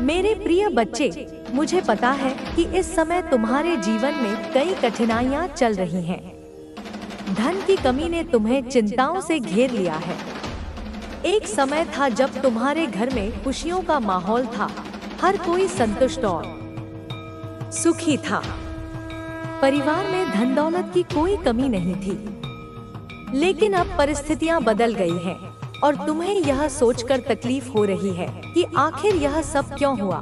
मेरे प्रिय बच्चे, मुझे पता है कि इस समय तुम्हारे जीवन में कई कठिनाइयां चल रही हैं। धन की कमी ने तुम्हें चिंताओं से घेर लिया है। एक समय था जब तुम्हारे घर में खुशियों का माहौल था, हर कोई संतुष्ट और सुखी था। परिवार में धन दौलत की कोई कमी नहीं थी। लेकिन अब परिस्थितियां बदल गई हैं और तुम्हें यह सोचकर तकलीफ हो रही है कि आखिर यह सब क्यों हुआ।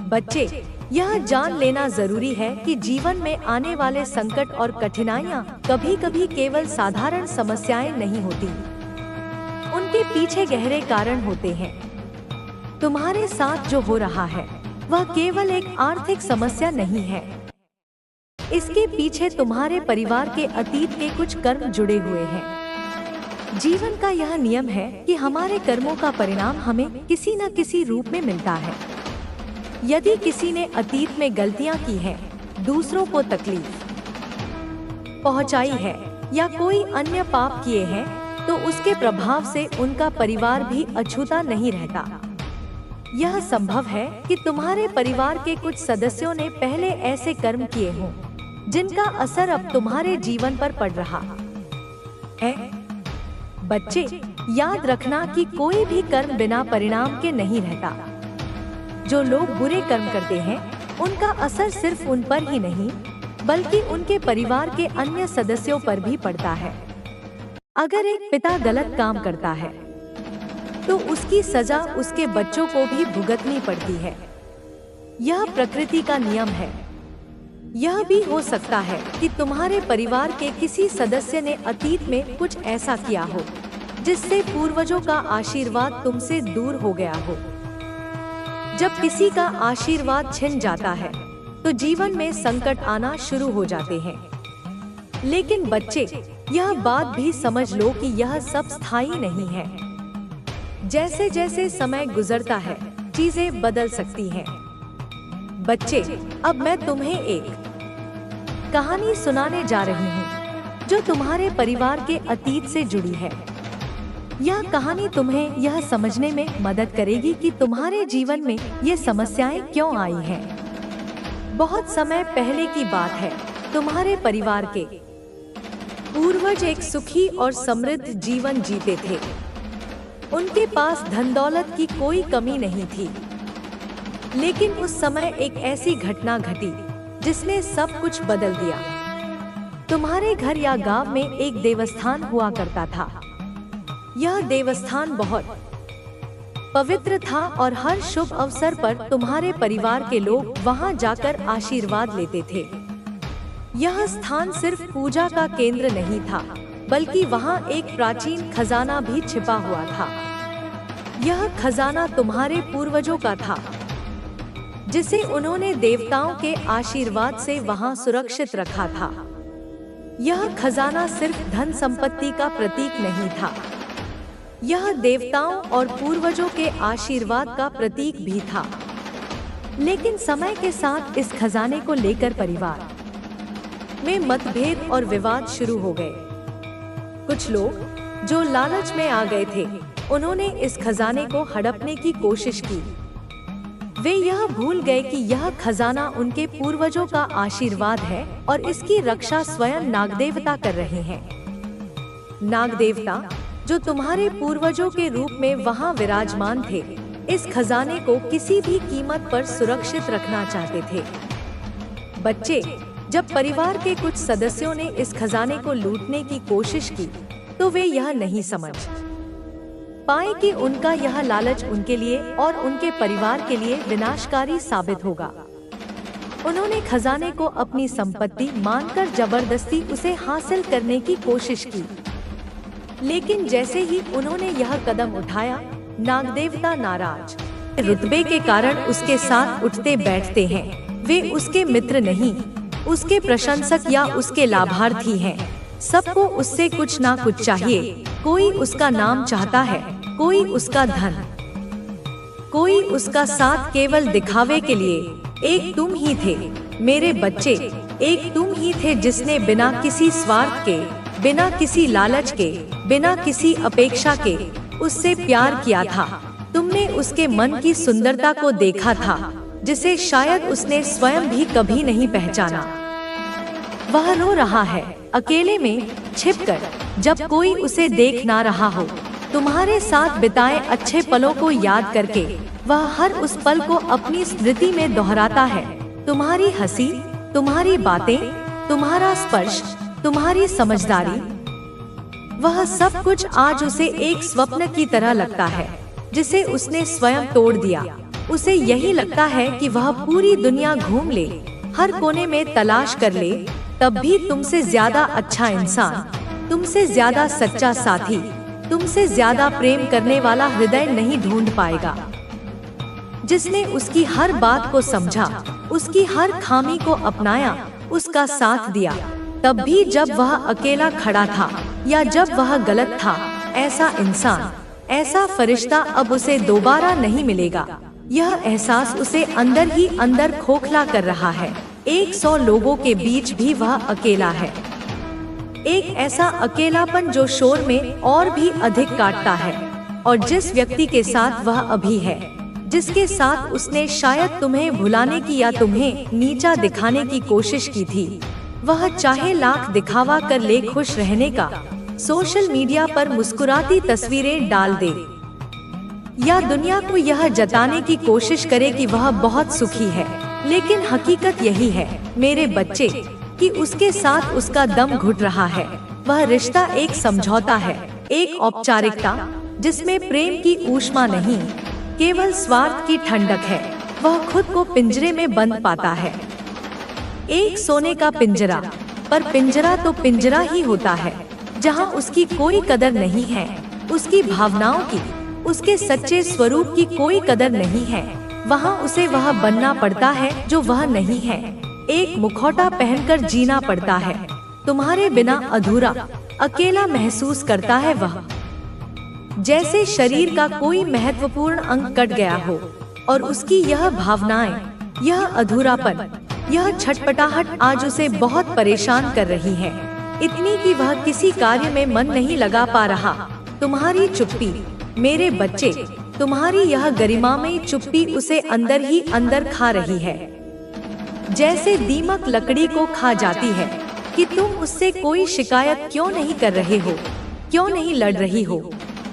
बच्चे, यह जान लेना जरूरी है कि जीवन में आने वाले संकट और कठिनाइयां कभी-कभी केवल साधारण समस्याएं नहीं होती, उनके पीछे गहरे कारण होते हैं। तुम्हारे साथ जो हो रहा है वह केवल एक आर्थिक समस्या नहीं है। इसके पीछे तुम्हारे परिवार के अतीत के कुछ कर्म जुड़े हुए हैं। जीवन का यह नियम है कि हमारे कर्मों का परिणाम हमें किसी न किसी रूप में मिलता है। यदि किसी ने अतीत में गलतियां की हैं, दूसरों को तकलीफ पहुंचाई है या कोई अन्य पाप किए हैं, तो उसके प्रभाव से उनका परिवार भी अछूता नहीं रहता। यह संभव है कि तुम्हारे परिवार के कुछ सदस्यों ने पहले ऐसे कर्म किए हों जिनका असर अब तुम्हारे जीवन पर पड़ रहा है। बच्चे, याद रखना कि कोई भी कर्म बिना परिणाम के नहीं रहता। जो लोग बुरे कर्म करते हैं, उनका असर सिर्फ उन पर ही नहीं बल्कि उनके परिवार के अन्य सदस्यों पर भी पड़ता है। अगर एक पिता गलत काम करता है तो उसकी सजा उसके बच्चों को भी भुगतनी पड़ती है। यह प्रकृति का नियम है। यह भी हो सकता है कि तुम्हारे परिवार के किसी सदस्य ने अतीत में कुछ ऐसा किया हो जिससे पूर्वजों का आशीर्वाद तुमसे दूर हो गया हो। जब किसी का आशीर्वाद छिन जाता है तो जीवन में संकट आना शुरू हो जाते हैं। लेकिन बच्चे, यह बात भी समझ लो कि यह सब स्थायी नहीं है। जैसे जैसे समय गुजरता है, चीजें बदल सकती हैं। बच्चे, अब मैं तुम्हें एक कहानी सुनाने जा रही हूँ जो तुम्हारे परिवार के अतीत से जुड़ी है। यह कहानी तुम्हें यह समझने में मदद करेगी कि तुम्हारे जीवन में ये समस्याएं क्यों आई हैं। बहुत समय पहले की बात है। तुम्हारे परिवार के पूर्वज एक सुखी और समृद्ध जीवन जीते थे। उनके पास धन दौलत की कोई कमी नहीं थी। लेकिन उस समय एक ऐसी घटना घटी जिसने सब कुछ बदल दिया। तुम्हारे घर या गांव में एक देवस्थान हुआ करता था। यह देवस्थान बहुत पवित्र था और हर शुभ अवसर पर तुम्हारे परिवार के लोग वहां जाकर आशीर्वाद लेते थे। यह स्थान सिर्फ पूजा का केंद्र नहीं था, बल्कि वहां एक प्राचीन खजाना भी छिपा हुआ था। यह खजाना तुम्हारे पूर्वजों का था, जिसे उन्होंने देवताओं के आशीर्वाद से वहां सुरक्षित रखा था। यह खजाना सिर्फ धन संपत्ति का प्रतीक नहीं था, यह देवताओं और पूर्वजों के आशीर्वाद का प्रतीक भी था। लेकिन समय के साथ इस खजाने को लेकर परिवार में मतभेद और विवाद शुरू हो गए। कुछ लोग जो लालच में आ गए थे, उन्होंने इस खजाने को हड़पने की कोशिश की। वे यह भूल गए कि यह खजाना उनके पूर्वजों का आशीर्वाद है और इसकी रक्षा स्वयं नागदेवता कर रहे हैं। नागदेवता, जो तुम्हारे पूर्वजों के रूप में वहां विराजमान थे, इस खजाने को किसी भी कीमत पर सुरक्षित रखना चाहते थे। बच्चे, जब परिवार के कुछ सदस्यों ने इस खजाने को लूटने की कोशिश की, तो वे यह नहीं समझ पाए कि उनका यह लालच उनके लिए और उनके परिवार के लिए विनाशकारी साबित होगा। उन्होंने खजाने को अपनी संपत्ति मानकर जबरदस्ती उसे हासिल करने की कोशिश की। लेकिन जैसे ही उन्होंने यह कदम उठाया, नागदेवता नाराज रुतबे के कारण उसके साथ उठते बैठते हैं। वे उसके मित्र नहीं, उसके प्रशंसक या उसके लाभार्थी हैं। सबको उससे कुछ ना कुछ चाहिए। कोई उसका नाम चाहता है, कोई उसका धन, कोई उसका साथ केवल दिखावे के लिए। एक तुम ही थे मेरे बच्चे, एक तुम ही थे जिसने बिना किसी स्वार्थ के, बिना किसी लालच के, बिना किसी अपेक्षा के उससे प्यार किया था। तुमने उसके मन की सुंदरता को देखा था, जिसे शायद उसने स्वयं भी कभी नहीं पहचाना। वह रो रहा है, अकेले में छिपकर, जब कोई उसे देख ना रहा हो। तुम्हारे साथ बिताए अच्छे पलों को याद करके वह हर उस पल को अपनी स्मृति में दोहराता है। तुम्हारी हंसी, तुम्हारी बातें, तुम्हारा स्पर्श, तुम्हारी समझदारी, वह सब कुछ आज उसे एक स्वप्न की तरह लगता है, जिसे उसने स्वयं तोड़ दिया। उसे यही लगता है कि वह पूरी दुनिया घूम ले, हर कोने में तलाश कर ले, तब भी तुमसे ज्यादा अच्छा इंसान, तुमसे ज्यादा सच्चा साथी, तुमसे ज्यादा प्रेम करने वाला हृदय नहीं ढूंढ पाएगा, जिसने उसकी हर बात को समझा, उसकी हर खामी को अपनाया, उसका साथ दिया, तब भी जब वह अकेला खड़ा था या जब वह गलत था। ऐसा इंसान, ऐसा फरिश्ता अब उसे दोबारा नहीं मिलेगा। यह एहसास उसे अंदर ही अंदर खोखला कर रहा है। 100 लोगों के बीच भी वह अकेला है। एक ऐसा अकेलापन जो शोर में और भी अधिक काटता है। और जिस व्यक्ति के साथ वह अभी है, जिसके साथ उसने शायद तुम्हें भुलाने की या तुम्हें नीचा दिखाने की कोशिश की थी, वह चाहे लाख दिखावा कर ले खुश रहने का, सोशल मीडिया पर मुस्कुराती तस्वीरें डाल दे, या दुनिया को यह जताने की कोशिश करे कि वह बहुत सुखी है, लेकिन हकीकत यही है मेरे बच्चे कि उसके साथ उसका दम घुट रहा है। वह रिश्ता एक समझौता है, एक औपचारिकता, जिसमें प्रेम की ऊष्मा नहीं, केवल स्वार्थ की ठंडक है। वह खुद को पिंजरे में बंद पाता है, एक सोने का पिंजरा, पर पिंजरा तो पिंजरा ही होता है, जहां उसकी कोई कदर नहीं है, उसकी भावनाओं की, उसके सच्चे स्वरूप की कोई कदर नहीं है। वहां उसे वह बनना पड़ता है जो वह नहीं है। एक मुखौटा पहनकर जीना पड़ता है, तुम्हारे बिना अधूरा, अकेला महसूस करता है वह, जैसे शरीर का कोई महत्वपूर्ण अंग कट गया हो। और उसकी यह भावनाएं, यह अधूरापन, यह छटपटाहट आज उसे बहुत परेशान कर रही है, इतनी कि वह किसी कार्य में मन नहीं लगा पा रहा। तुम्हारी चुप्पी मेरे बच्चे, तुम्हारी यह गरिमामयी चुप्पी उसे अंदर ही अंदर खा रही है, जैसे दीमक लकड़ी को खा जाती है। कि तुम उससे कोई शिकायत क्यों नहीं कर रहे हो, क्यों नहीं लड़ रही हो,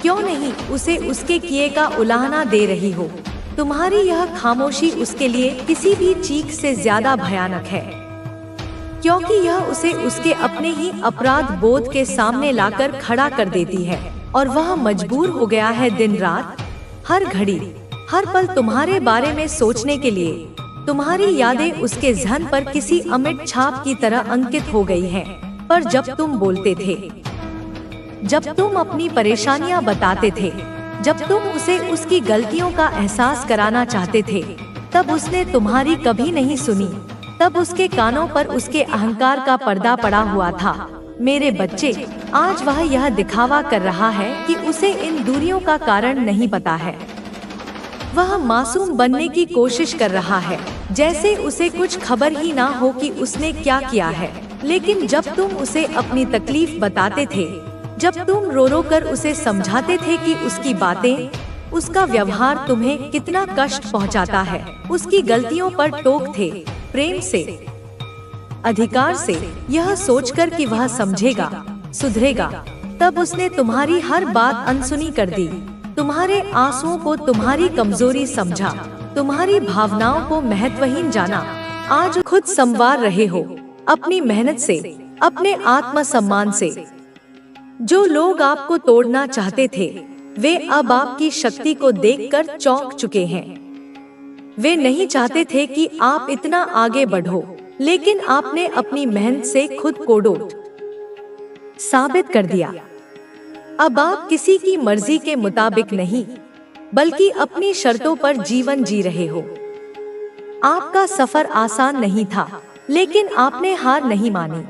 क्यों नहीं उसे उसके किए का उलाहना दे रही हो। तुम्हारी यह खामोशी उसके लिए किसी भी चीख से ज्यादा भयानक है, क्योंकि यह उसे उसके अपने ही अपराध बोध के सामने लाकर खड़ा कर देती है। और वह मजबूर हो गया है दिन रात, हर घड़ी, हर पल तुम्हारे बारे में सोचने के लिए। तुम्हारी यादें उसके ज़हन पर किसी अमिट छाप की तरह अंकित हो गई हैं। पर जब तुम बोलते थे, जब तुम अपनी परेशानियां बताते थे, जब तुम उसे उसकी गलतियों का एहसास कराना चाहते थे, तब उसने तुम्हारी कभी नहीं सुनी। तब उसके कानों पर उसके अहंकार का पर्दा पड़ा हुआ था। मेरे बच्चे, आज वह यह दिखावा कर रहा है कि उसे इन दूरियों का कारण नहीं पता है। वह मासूम बनने की कोशिश कर रहा है, जैसे उसे कुछ खबर ही ना हो कि उसने क्या किया है। लेकिन जब तुम उसे अपनी तकलीफ बताते थे, जब तुम रो रो कर उसे समझाते थे कि उसकी बातें, उसका व्यवहार तुम्हें कितना कष्ट पहुंचाता है, उसकी गलतियों पर टोक थे, प्रेम से, अधिकार से, यह सोचकर कि वह समझेगा, सुधरेगा, तब उसने तुम्हारी हर बात अनसुनी कर दी। तुम्हारे आंसुओं को तुम्हारी कमजोरी समझा, तुम्हारी भावनाओं को महत्वहीन जाना। आज खुद संवार रहे हो अपनी मेहनत से, अपने आत्मसम्मान से। जो लोग आपको तोड़ना चाहते थे, वे अब आपकी शक्ति को देखकर चौंक चुके हैं। वे नहीं चाहते थे कि आप इतना आगे बढ़ो, लेकिन आपने अपनी मेहनत से खुद को डोट साबित कर दिया। अब आप किसी की मर्जी के मुताबिक नहीं, बल्कि अपनी शर्तों पर जीवन जी रहे हो। आपका सफर आसान नहीं था, लेकिन आपने हार नहीं मानी।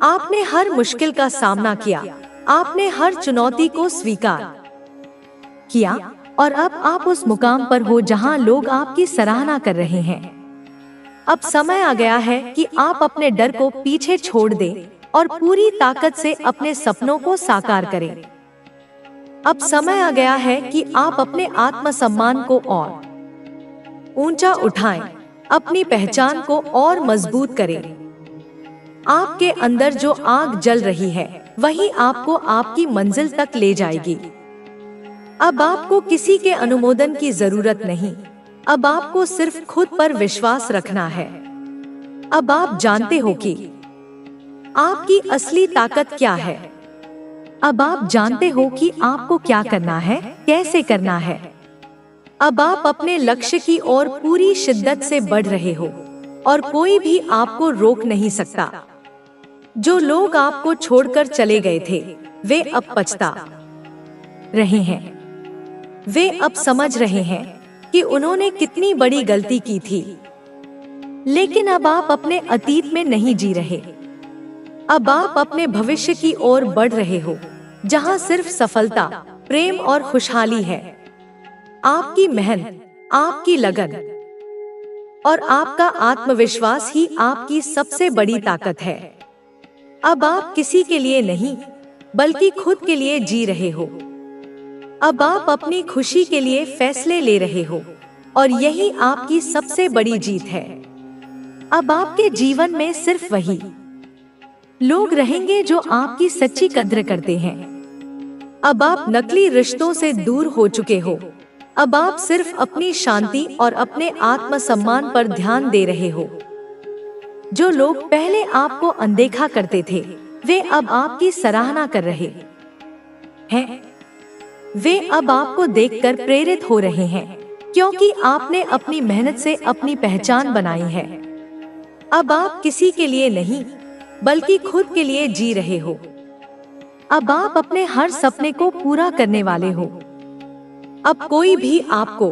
आपने हर मुश्किल का सामना किया, आपने हर चुनौती को स्वीकार किया, और अब आप उस मुकाम पर हो जहां लोग आपकी सराहना कर रहे हैं। अब समय आ गया है कि आप अपने डर को पीछे छोड़ दें और पूरी ताकत से अपने सपनों को साकार करें। अब समय आ गया है कि आप अपने आत्मसम्मान को और ऊंचा उठाएं, अपनी पहचान को और मजबूत करें। आपके अंदर जो आग जल रही है वही आपको आपकी मंजिल तक ले जाएगी। अब आपको किसी के अनुमोदन की जरूरत नहीं, अब आपको सिर्फ खुद पर विश्वास रखना है। अब आप जानते हो कि आपकी असली ताकत क्या है। अब आप जानते हो कि आपको क्या करना है, कैसे करना है। अब आप अपने लक्ष्य की ओर पूरी शिद्दत से बढ़ रहे हो और कोई भी आपको रोक नहीं सकता। जो लोग आपको छोड़कर चले गए थे वे अब पछता रहे हैं। वे अब समझ रहे हैं कि उन्होंने कितनी बड़ी गलती की थी। लेकिन अब आप अपने अतीत में नहीं जी रहे। अब आप अपने भविष्य की ओर बढ़ रहे हो, जहां सिर्फ सफलता, प्रेम और खुशहाली है। आपकी मेहनत, आपकी लगन और आपका आत्मविश्वास ही आपकी सबसे बड़ी ताकत है। अब आप किसी के लिए नहीं बल्कि खुद के लिए जी रहे हो। अब आप अपनी खुशी के लिए फैसले ले रहे हो और यही आपकी सबसे बड़ी जीत है। अब आपके जीवन में सिर्फ वही लोग रहेंगे जो आपकी सच्ची कद्र करते हैं। अब आप नकली रिश्तों से दूर हो चुके हो। अब आप सिर्फ अपनी शांति और अपने आत्मसम्मान पर ध्यान दे रहे हो। जो लोग पहले आपको अनदेखा करते थे वे अब आपकी सराहना कर रहे हैं। वे अब आपको देखकर प्रेरित हो रहे हैं क्योंकि आपने अपनी मेहनत से अपनी पहचान बनाई है। अब आप किसी के लिए नहीं बल्कि खुद के लिए जी रहे हो। अब आप अपने हर सपने को पूरा करने वाले हो। अब कोई भी आपको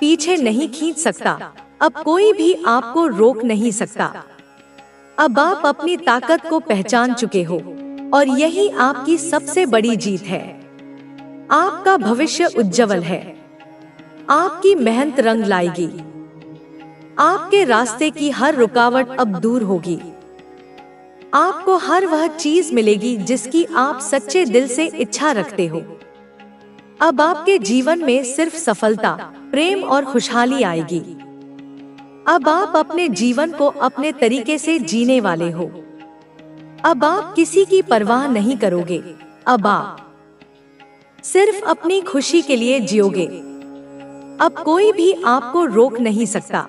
पीछे नहीं खींच सकता। अब कोई भी आपको रोक नहीं सकता। अब आप अपनी ताकत को पहचान चुके हो और यही आपकी सबसे बड़ी जीत है। आपका भविष्य उज्जवल है। आपकी मेहनत रंग लाएगी। आपके रास्ते की हर रुकावट अब दूर होगी। आपको हर वह चीज मिलेगी जिसकी आप सच्चे दिल से इच्छा रखते हो। अब आपके जीवन में सिर्फ सफलता, प्रेम और खुशहाली आएगी। अब आप अपने जीवन को अपने तरीके से जीने वाले हो। अब आप किसी की परवाह नहीं करोगे। अब आप सिर्फ अपनी खुशी के लिए जियोगे। अब कोई भी आपको रोक नहीं सकता।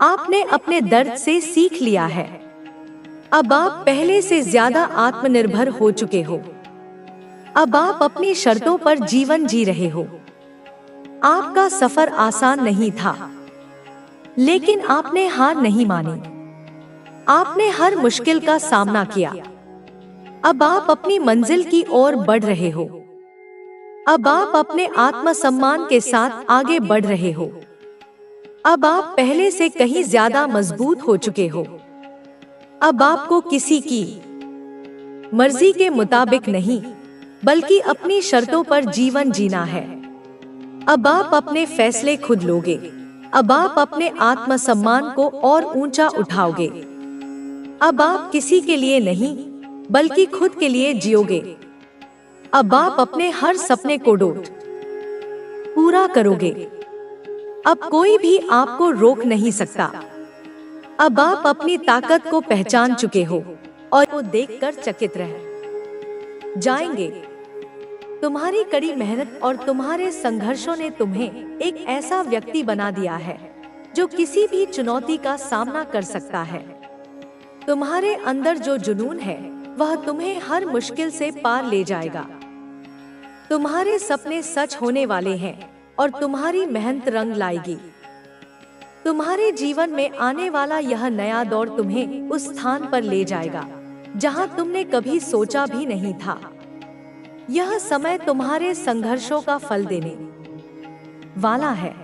आपने अपने दर्द से सीख लिया है। अब आप पहले से ज्यादा आत्मनिर्भर हो चुके हो। अब आप अपनी शर्तों पर जीवन जी रहे हो। आपका सफर आसान नहीं था, लेकिन आपने हार नहीं मानी। आपने हर मुश्किल का सामना किया। अब आप अपनी मंजिल की ओर बढ़ रहे हो। अब आप अपने आत्मसम्मान के साथ आगे बढ़ रहे हो। अब आप पहले से कहीं ज्यादा मजबूत हो चुके हो। अब आपको किसी की मर्जी के मुताबिक नहीं बल्कि अपनी शर्तों पर जीवन जीना है। अब आप अपने फैसले खुद लोगे। अब आप अपने आत्मसम्मान को और ऊंचा उठाओगे। अब आप किसी के लिए नहीं बल्कि खुद के लिए जियोगे। अब आप अपने हर सपने को पूरा करोगे। अब कोई भी आपको रोक नहीं सकता। अब आप अपनी ताकत को पहचान चुके हो और वो देखकर चकित रह जाएंगे। तुम्हारी कड़ी मेहनत और तुम्हारे संघर्षों ने तुम्हें एक ऐसा व्यक्ति बना दिया है जो किसी भी चुनौती का सामना कर सकता है। तुम्हारे अंदर जो जुनून है वह तुम्हें हर मुश्किल से पार ले जाएगा। तुम्हारे सपने सच होने वाले हैं और तुम्हारी मेहनत रंग लाएगी। तुम्हारे जीवन में आने वाला यह नया दौर तुम्हें उस स्थान पर ले जाएगा जहां तुमने कभी सोचा भी नहीं था। यह समय तुम्हारे संघर्षों का फल देने वाला है।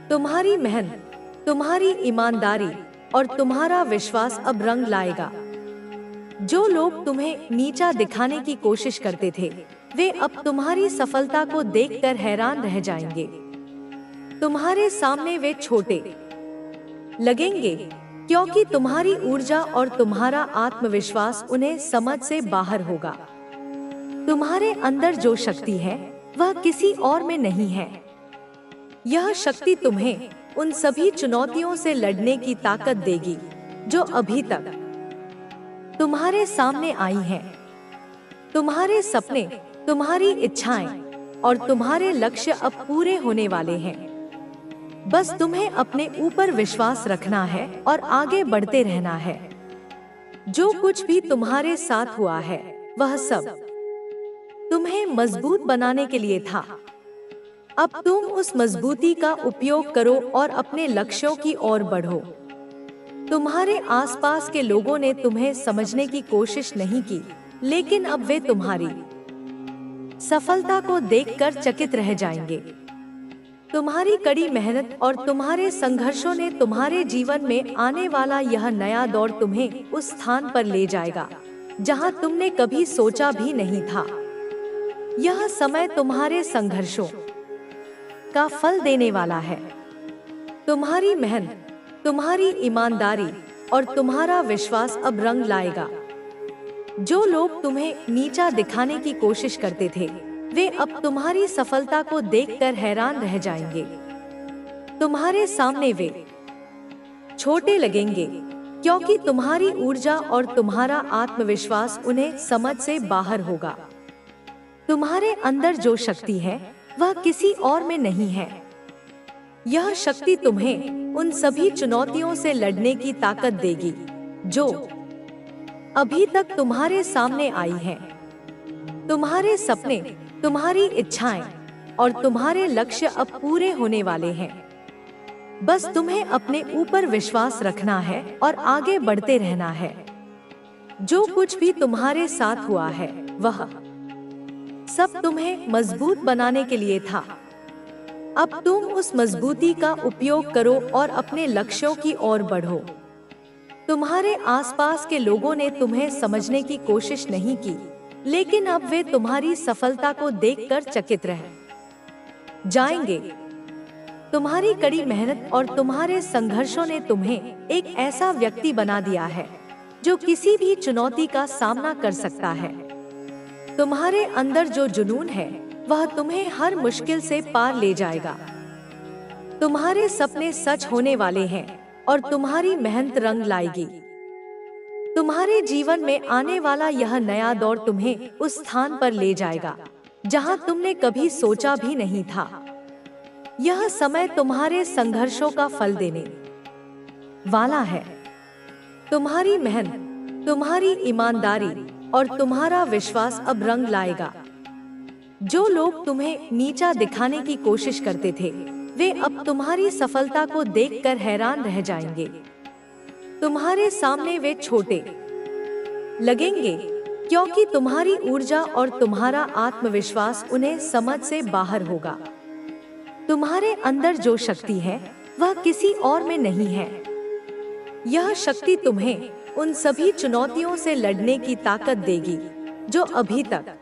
तुम्हारी मेहनत, तुम्हारी ईमानदारी और तुम्हारा विश्वास अब रंग लाएगा। जो लोग तुम्हें नीचा दिखाने की कोशिश करते थे वे अब तुम्हारी सफलता को देखकर हैरान रह जाएंगे। तुम्हारे सामने वे छोटे लगेंगे क्योंकि तुम्हारी ऊर्जा और तुम्हारा आत्मविश्वास उन्हें समझ से बाहर होगा। तुम्हारे अंदर जो शक्ति है वह किसी और में नहीं है। यह शक्ति तुम्हें उन सभी चुनौतियों से लड़ने की ताकत देगी जो अभी तक तुम्हारे सामने आई हैं। तुम्हारे सपने, तुम्हारी इच्छाएं और तुम्हारे लक्ष्य अब पूरे होने वाले हैं। बस तुम्हें अपने ऊपर विश्वास रखना है और आगे बढ़ते रहना है। जो कुछ भी तुम्हारे साथ हुआ है वह सब तुम्हें मजबूत बनाने के लिए था। अब तुम उस मजबूती का उपयोग करो और अपने लक्ष्यों की ओर बढ़ो। तुम्हारे आसपास के लोगों ने तुम्हें समझने की कोशिश नहीं की, लेकिन अब वे तुम्हारी सफलता को देखकर चकित रह जाएंगे। तुम्हारी कड़ी मेहनत और तुम्हारे संघर्षों ने तुम्हारे जीवन में आने वाला यह नया दौर तुम्हें उस स्थान पर ले जाएगा जहां तुमने कभी सोचा भी नहीं था। यह समय तुम्हारे संघर्षों का फल देने वाला है। तुम्हारी मेहनत, तुम्हारी ईमानदारी और तुम्हारा विश्वास अब रंग लाएगा। जो लोग तुम्हें नीचा दिखाने की कोशिश करते थे, वे अब तुम्हारी सफलता को देखकर हैरान रह जाएंगे। तुम्हारे सामने वे छोटे लगेंगे, क्योंकि तुम्हारी ऊर्जा और तुम्हारा आत्मविश्वास उन्हें समझ से बाहर होगा। तुम्हारे अंदर जो शक्ति है वह किसी और में नहीं है। यह शक्ति तुम्हें उन सभी चुनौतियों से लड़ने की ताकत देगी जो अभी तक तुम्हारे सामने आई हैं। तुम्हारे सपने, तुम्हारी इच्छाएं और तुम्हारे लक्ष्य अब पूरे होने वाले हैं। बस तुम्हें अपने ऊपर विश्वास रखना है और आगे बढ़ते रहना है। जो कुछ भी तुम्हारे साथ हुआ है वह सब तुम्हें मजबूत बनाने के लिए था। अब तुम उस मजबूती का उपयोग करो और अपने लक्ष्यों की ओर बढ़ो। तुम्हारे आसपास के लोगों ने तुम्हें समझने की कोशिश नहीं की, लेकिन अब वे तुम्हारी सफलता को देखकर चकित रह जाएंगे। तुम्हारी कड़ी मेहनत और तुम्हारे संघर्षों ने तुम्हें एक ऐसा व्यक्ति बना दिया है जो किसी भी चुनौती का सामना कर सकता है। तुम्हारे अंदर जो जुनून है वह तुम्हें हर मुश्किल से पार ले जाएगा। तुम्हारे सपने सच होने वाले हैं और तुम्हारी मेहनत रंग लाएगी। तुम्हारे जीवन में आने वाला यह नया दौर तुम्हें उस स्थान पर ले जाएगा जहां तुमने कभी सोचा भी नहीं था। यह समय तुम्हारे संघर्षों का फल देने वाला है। तुम्हारी मेहनत, तुम्हारी ईमानदारी और तुम्हारा विश्वास अब रंग लाएगा। जो लोग तुम्हें नीचा दिखाने की कोशिश करते थे, वे अब तुम्हारी सफलता को देखकर हैरान रह जाएंगे। तुम्हारे सामने वे छोटे लगेंगे, क्योंकि तुम्हारी ऊर्जा और तुम्हारा आत्मविश्वास उन्हें समझ से बाहर होगा। तुम्हारे अंदर जो शक्ति है वह किसी और में नहीं है। यह शक्ति तुम्हें उन सभी चुनौतियों से लड़ने की ताकत देगी जो अभी तक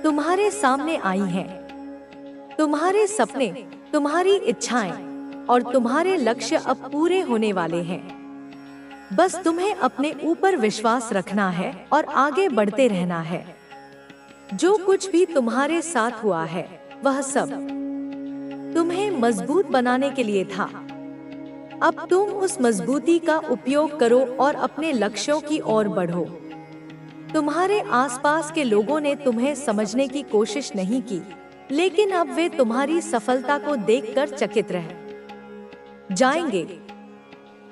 तुम्हारे सामने आई हैं। तुम्हारे सपने, तुम्हारी इच्छाएं और तुम्हारे लक्ष्य अब पूरे होने वाले हैं। बस तुम्हें अपने ऊपर विश्वास रखना है और आगे बढ़ते रहना है। जो कुछ भी तुम्हारे साथ हुआ है वह सब तुम्हें मजबूत बनाने के लिए था। अब तुम उस मजबूती का उपयोग करो और अपने लक्ष्यों की ओर बढ़ो। तुम्हारे आसपास के लोगों ने तुम्हें समझने की कोशिश नहीं की, लेकिन अब वे तुम्हारी सफलता को देखकर चकित रह जाएंगे।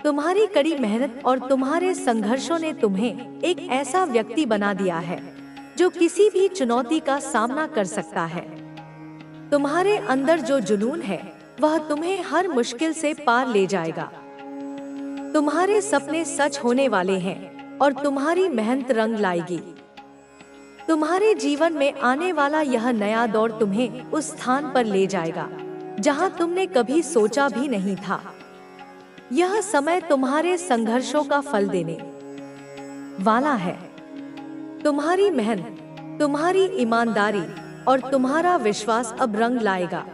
तुम्हारी कड़ी मेहनत और तुम्हारे संघर्षों ने तुम्हें एक ऐसा व्यक्ति बना दिया है जो किसी भी चुनौती का सामना कर सकता है। तुम्हारे अंदर जो जुनून है वह तुम्हें हर मुश्किल से पार ले जाएगा। तुम्हारे सपने सच होने वाले हैं और तुम्हारी मेहनत रंग लाएगी। तुम्हारे जीवन में आने वाला यह नया दौर तुम्हें उस स्थान पर ले जाएगा जहां तुमने कभी सोचा भी नहीं था। यह समय तुम्हारे संघर्षों का फल देने वाला है। तुम्हारी मेहनत, तुम्हारी ईमानदारी और तुम्हारा विश्वास अब रंग लाएगा।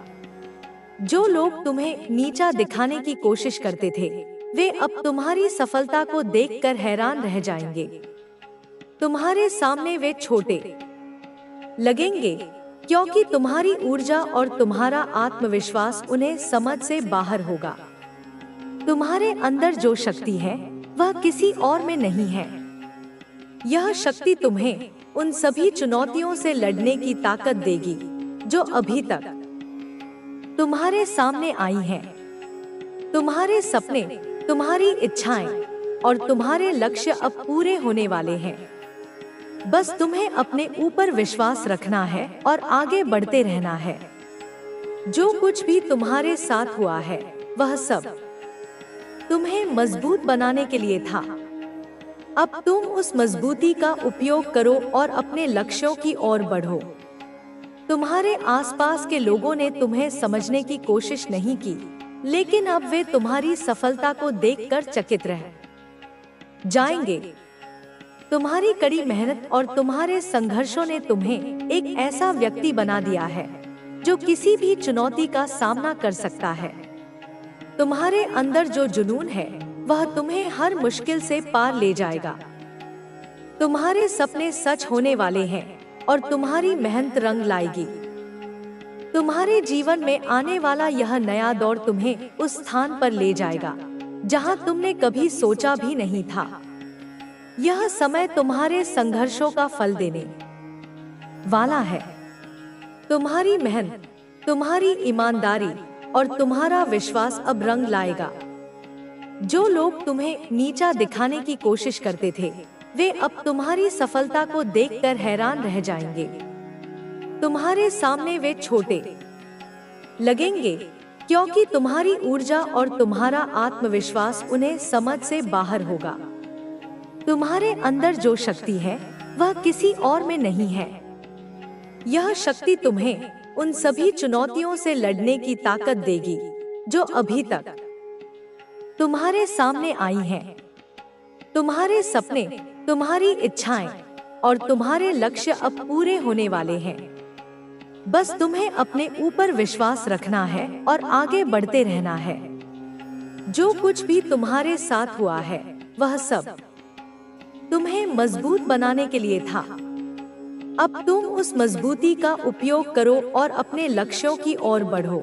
जो लोग तुम्हें नीचा दिखाने की कोशिश करते थे, वे अब तुम्हारी सफलता को देखकर हैरान रह जाएंगे। तुम्हारे सामने वे छोटे लगेंगे, क्योंकि तुम्हारी ऊर्जा और तुम्हारा आत्मविश्वास उन्हें समझ से बाहर होगा। तुम्हारे अंदर जो शक्ति है वह किसी और में नहीं है। यह शक्ति तुम्हें उन सभी चुनौतियों से लड़ने की ताकत देगी जो अभी तक तुम्हारे सामने आई हैं। तुम्हारे सपने, तुम्हारी इच्छाएं और तुम्हारे लक्ष्य अब पूरे होने वाले हैं। बस तुम्हें अपने ऊपर विश्वास रखना है और आगे बढ़ते रहना है। जो कुछ भी तुम्हारे साथ हुआ है वह सब तुम्हें मजबूत बनाने के लिए था। अब तुम उस मजबूती का उपयोग करो और अपने लक्ष्यों की ओर बढ़ो। तुम्हारे आसपास के लोगों ने तुम्हें समझने की कोशिश नहीं की, लेकिन अब वे तुम्हारी सफलता को देखकर चकित रह जाएंगे। तुम्हारी कड़ी मेहनत और तुम्हारे संघर्षों ने तुम्हें एक ऐसा व्यक्ति बना दिया है जो किसी भी चुनौती का सामना कर सकता है। तुम्हारे अंदर जो जुनून है वह तुम्हें हर मुश्किल से पार ले जाएगा। तुम्हारे सपने सच होने वाले हैं और तुम्हारी मेहनत रंग लाएगी। तुम्हारे जीवन में आने वाला यह नया दौर तुम्हें उस स्थान पर ले जाएगा जहां तुमने कभी सोचा भी नहीं था। यह समय तुम्हारे संघर्षों का फल देने वाला है। तुम्हारी मेहनत, तुम्हारी ईमानदारी और तुम्हारा विश्वास अब रंग लाएगा। जो लोग तुम्हें नीचा दिखाने की कोशिश करते थे, वे अब तुम्हारी सफलता को देखकर हैरान रह जाएंगे। तुम्हारे सामने वे छोटे लगेंगे, क्योंकि तुम्हारी ऊर्जा और तुम्हारा आत्मविश्वास उन्हें समझ से बाहर होगा। तुम्हारे अंदर जो शक्ति है वह किसी और में नहीं है। यह शक्ति तुम्हें उन सभी चुनौतियों से लड़ने की ताकत देगी जो अभी तक तुम्हारे सामने आई हैं। तुम्हारे सपने, तुम्हारी इच्छाएं और तुम्हारे लक्ष्य अब पूरे होने वाले हैं। बस तुम्हें अपने ऊपर विश्वास रखना है और आगे बढ़ते रहना है। जो कुछ भी तुम्हारे साथ हुआ है वह सब तुम्हें मजबूत बनाने के लिए था। अब तुम उस मजबूती का उपयोग करो और अपने लक्ष्यों की ओर बढ़ो।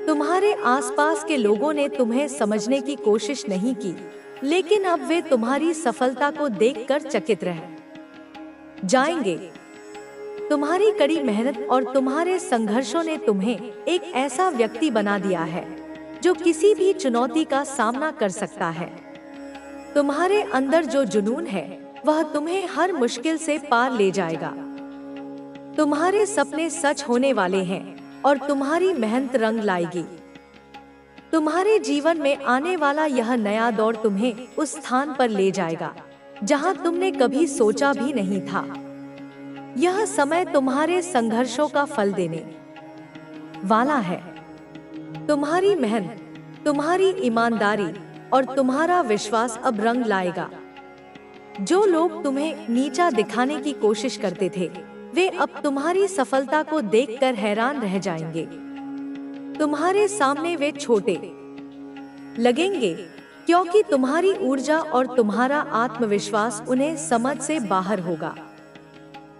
तुम्हारे आसपास के लोगों ने तुम्हें समझने की कोशिश नहीं की, लेकिन अब वे तुम्हारी सफलता को देखकर चकित रह जाएंगे। तुम्हारी कड़ी मेहनत और तुम्हारे संघर्षों ने तुम्हें एक ऐसा व्यक्ति बना दिया है जो किसी भी चुनौती का सामना कर सकता है। तुम्हारे अंदर जो जुनून है वह तुम्हें हर मुश्किल से पार ले जाएगा। तुम्हारे सपने सच होने वाले हैं और तुम्हारी मेहनत रंग लाएगी। तुम्हारे जीवन में आने वाला यह नया दौर तुम्हें उस स्थान पर ले जाएगा जहां तुमने कभी सोचा भी नहीं था। यह समय तुम्हारे संघर्षों का फल देने वाला है। तुम्हारी मेहनत, तुम्हारी ईमानदारी और तुम्हारा विश्वास अब रंग लाएगा। जो लोग तुम्हें नीचा दिखाने की कोशिश करते थे, वे अब तुम्हारी सफलता को देखकर हैरान रह जाएंगे। तुम्हारे सामने वे छोटे लगेंगे, क्योंकि तुम्हारी ऊर्जा और तुम्हारा आत्मविश्वास उन्हें समझ से बाहर होगा।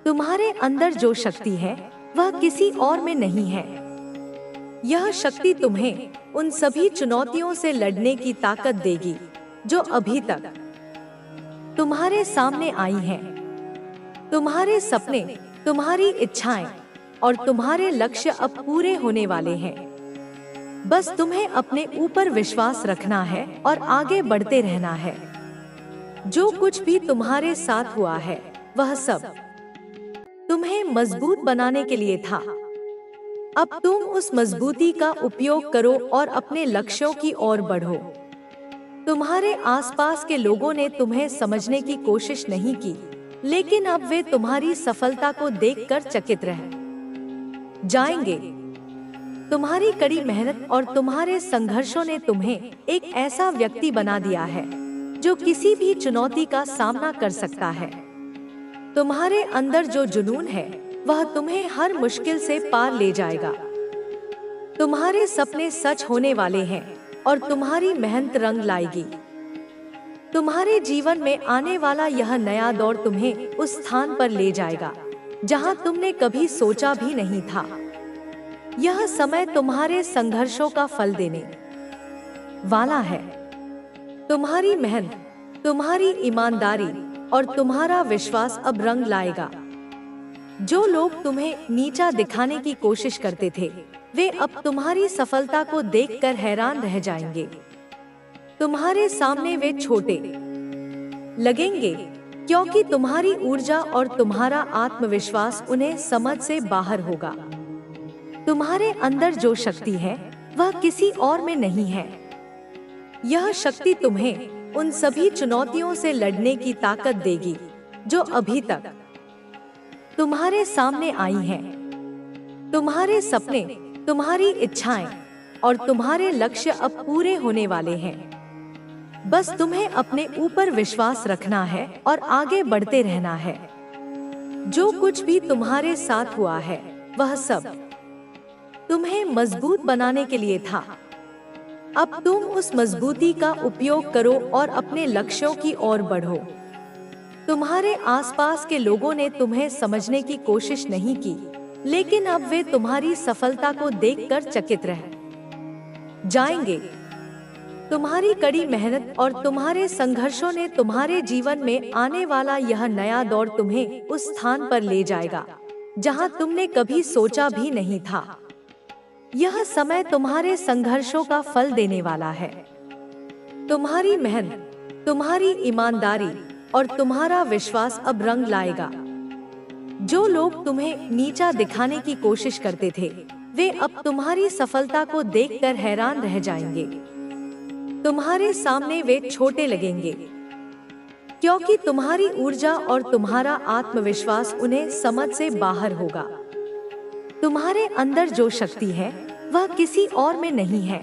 तुम्हारे अंदर जो शक्ति है वह किसी और में नहीं है। यह शक्ति तुम्हें उन सभी चुनौतियों से लड़ने की ताकत देगी जो अभी तक तुम्हारे सामने आई हैं। तुम्हारे सपने, तुम्हारी इच्छाएं और तुम्हारे लक्ष्य अब पूरे होने वाले हैं। बस तुम्हें अपने ऊपर विश्वास रखना है और आगे बढ़ते रहना है। जो कुछ भी तुम्हारे साथ हुआ है वह सब तुम्हें मजबूत बनाने के लिए था। अब तुम उस मजबूती का उपयोग करो और अपने लक्ष्यों की ओर बढ़ो। तुम्हारे आसपास के लोगों ने तुम्हें समझने की कोशिश नहीं की, लेकिन अब वे तुम्हारी सफलता को देखकर चकित रह जाएंगे। तुम्हारी कड़ी मेहनत और तुम्हारे संघर्षों ने तुम्हें एक ऐसा व्यक्ति बना दिया है जो किसी भी चुनौती का सामना कर सकता है। तुम्हारे अंदर जो जुनून है वह तुम्हें हर मुश्किल से पार ले जाएगा। तुम्हारे सपने सच होने वाले हैं और तुम्हारी मेहनत रंग लाएगी। तुम्हारे जीवन में आने वाला यह नया दौर तुम्हें उस स्थान पर ले जाएगा जहां तुमने कभी सोचा भी नहीं था। यह समय तुम्हारे संघर्षों का फल देने वाला है। तुम्हारी मेहनत, तुम्हारी ईमानदारी और तुम्हारा विश्वास अब रंग लाएगा। जो लोग तुम्हें नीचा दिखाने की कोशिश करते थे, वे अब तुम्हारी सफलता को देखकर हैरान रह जाएंगे। तुम्हारे सामने वे छोटे लगेंगे, क्योंकि तुम्हारी ऊर्जा और तुम्हारा आत्मविश्वास उन्हें समझ से बाहर होगा। तुम्हारे अंदर जो शक्ति है, वह किसी और में नहीं है। यह शक्ति तुम्हें उन सभी चुनौतियों से लड़ने की ताकत देगी जो अभी तक तुम्हारे सामने आई हैं। तुम्हारे सपने, तुम्हारी इच्छाएं और तुम्हारे लक्ष्य अब पूरे होने वाले हैं। बस तुम्हें अपने ऊपर विश्वास रखना है और आगे बढ़ते रहना है। जो कुछ भी तुम्हारे साथ हुआ है, वह सब तुम्हें मजबूत बनाने के लिए था। अब तुम उस मजबूती का उपयोग करो और अपने लक्ष्यों की ओर बढ़ो। तुम्हारे आसपास के लोगों ने तुम्हें समझने की कोशिश नहीं की, लेकिन अब वे तुम्हारी सफलता को देखकर चकित रह जाएंगे। तुम्हारी कड़ी मेहनत और तुम्हारे संघर्षों ने तुम्हारे जीवन में आने वाला यह नया दौर तुम्हें उस स्थान पर ले जाएगा जहां तुमने कभी सोचा भी नहीं था। यह समय तुम्हारे संघर्षों का फल देने वाला है। तुम्हारी मेहनत, तुम्हारी ईमानदारी और तुम्हारा विश्वास अब रंग लाएगा। जो लोग तुम्हें नीचा दिखाने की कोशिश करते थे, वे अब तुम्हारी सफलता को देखकर हैरान रह जाएंगे। तुम्हारे सामने वे छोटे लगेंगे, क्योंकि तुम्हारी ऊर्जा और तुम्हारा आत्मविश्वास उन्हें समझ से बाहर होगा। तुम्हारे अंदर जो शक्ति है, वह किसी और में नहीं है।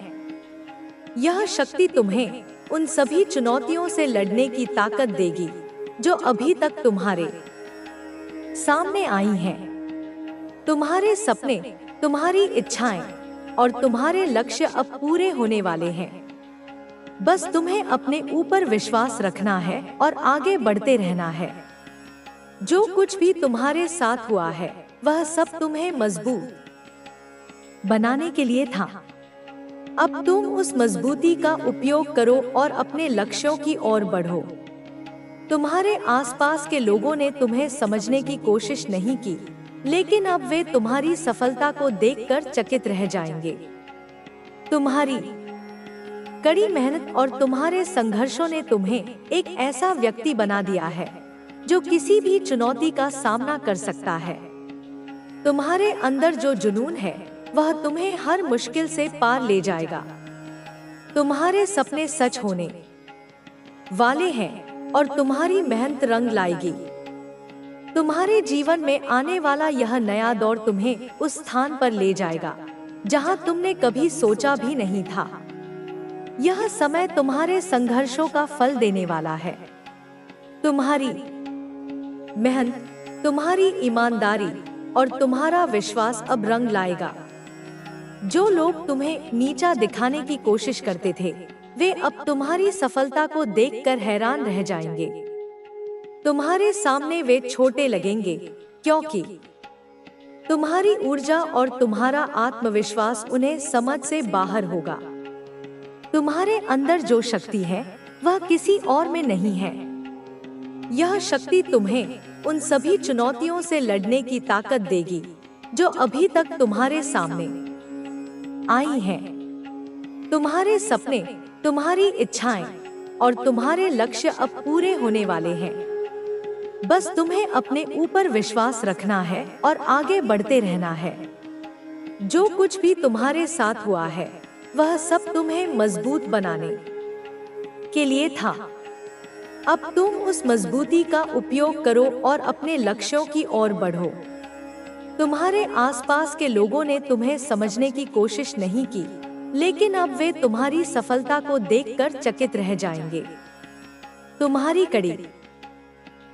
यह शक्ति तुम्हें उन सभी चुनौतियों से लड़ने की ताकत देगी जो अभी तक तुम्हारे सामने आई हैं। तुम्हारे सपने, तुम्हारी इच्छाएं और तुम्हारे लक्ष्य अब पूरे होने वाले हैं। बस तुम्हें अपने ऊपर विश्वास रखना है और आगे बढ़ते रहना है। जो कुछ भी तुम्हारे साथ हुआ है, वह सब तुम्हें मजबूत बनाने के लिए था। अब तुम उस मजबूती का उपयोग करो और अपने लक्ष्यों की ओर बढ़ो। तुम्हारे आसपास के लोगों ने तुम्हें समझने की कोशिश नहीं की, लेकिन अब वे तुम्हारी सफलता को देखकर चकित रह जाएंगे। तुम्हारी कड़ी मेहनत और तुम्हारे संघर्षों ने तुम्हें एक ऐसा व्यक्ति बना दिया है जो किसी भी चुनौती का सामना कर सकता है। तुम्हारे अंदर जो जुनून है, वह तुम्हें हर मुश्किल से पार ले जाएगा। तुम्हारे सपने सच होने वाले हैं और तुम्हारी मेहनत रंग लाएगी। तुम्हारे जीवन में आने वाला यह नया दौर तुम्हें उस स्थान पर ले जाएगा जहां तुमने कभी सोचा भी नहीं था। यह समय तुम्हारे संघर्षों का फल देने वाला है। तुम्हारी मेहनत, तुम्हारी ईमानदारी और तुम्हारा विश्वास अब रंग लाएगा। जो लोग तुम्हें नीचा दिखाने की कोशिश करते थे, वे अब तुम्हारी सफलता को देखकर हैरान रह जाएंगे। तुम्हारे सामने वे छोटे लगेंगे, क्योंकि तुम्हारी ऊर्जा और तुम्हारा आत्मविश्वास उन्हें समझ से बाहर होगा। तुम्हारे अंदर जो शक्ति है, वह किसी और में नहीं है। यह शक्ति तुम्हें उन सभी चुनौतियों से लड़ने की ताकत देगी जो अभी तक तुम्हारे सामने आई हैं। तुम्हारे सपने, तुम्हारी इच्छाएं और तुम्हारे लक्ष्य अब पूरे होने वाले हैं। बस तुम्हें अपने ऊपर विश्वास रखना है और आगे बढ़ते रहना है। जो कुछ भी तुम्हारे साथ हुआ है, वह सब तुम्हें मजबूत बनाने के लिए था। अब तुम उस मजबूती का उपयोग करो और अपने लक्ष्यों की ओर बढ़ो। तुम्हारे आसपास के लोगों ने तुम्हें समझने की कोशिश नहीं की, लेकिन अब वे तुम्हारी सफलता को देखकर चकित रह जाएंगे। तुम्हारी कड़ी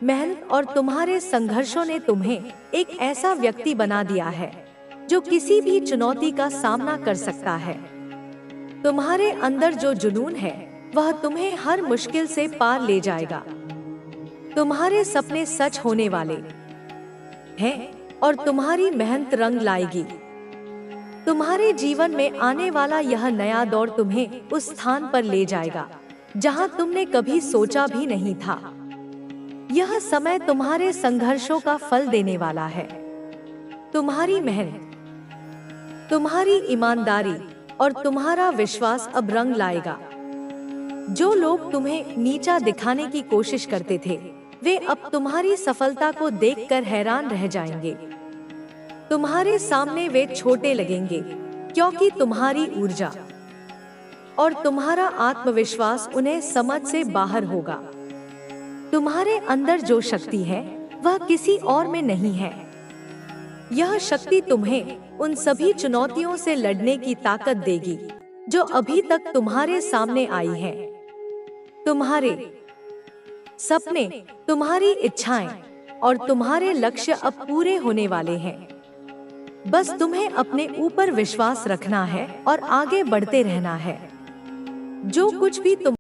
मेहनत और तुम्हारे संघर्षों ने तुम्हें एक ऐसा व्यक्ति बना दिया है जो किसी भी चुनौती का सामना कर सकता है। तुम्हारे अंदर जो जुनून है, वह तुम्हें हर मुश्किल से पार ले जाएगा। तुम्हारे सपने सच होने वाले हैं और तुम्हारी मेहनत रंग लाएगी। तुम्हारे जीवन में आने वाला यह नया दौर तुम्हें उस स्थान पर ले जाएगा जहां तुमने कभी सोचा भी नहीं था। यह समय तुम्हारे संघर्षों का फल देने वाला है। तुम्हारी मेहनत, तुम्हारी ईमानदारी और तुम्हारा विश्वास अब रंग लाएगा। जो लोग तुम्हें नीचा दिखाने की कोशिश करते थे, वे अब तुम्हारी सफलता को देखकर हैरान रह जाएंगे। तुम्हारे सामने वे छोटे लगेंगे, क्योंकि तुम्हारी ऊर्जा और तुम्हारा आत्मविश्वास उन्हें समझ से बाहर होगा। तुम्हारे अंदर जो शक्ति है, वह किसी और में नहीं है। यह शक्ति तुम्हें उन सभी चुनौतियों से लड़ने की ताकत देगी जो अभी तक तुम्हारे सामने आई है। तुम्हारे सपने, तुम्हारी इच्छाएं और तुम्हारे लक्ष्य अब पूरे होने वाले हैं। बस तुम्हें अपने ऊपर विश्वास रखना है और आगे बढ़ते रहना है। जो कुछ भी तुम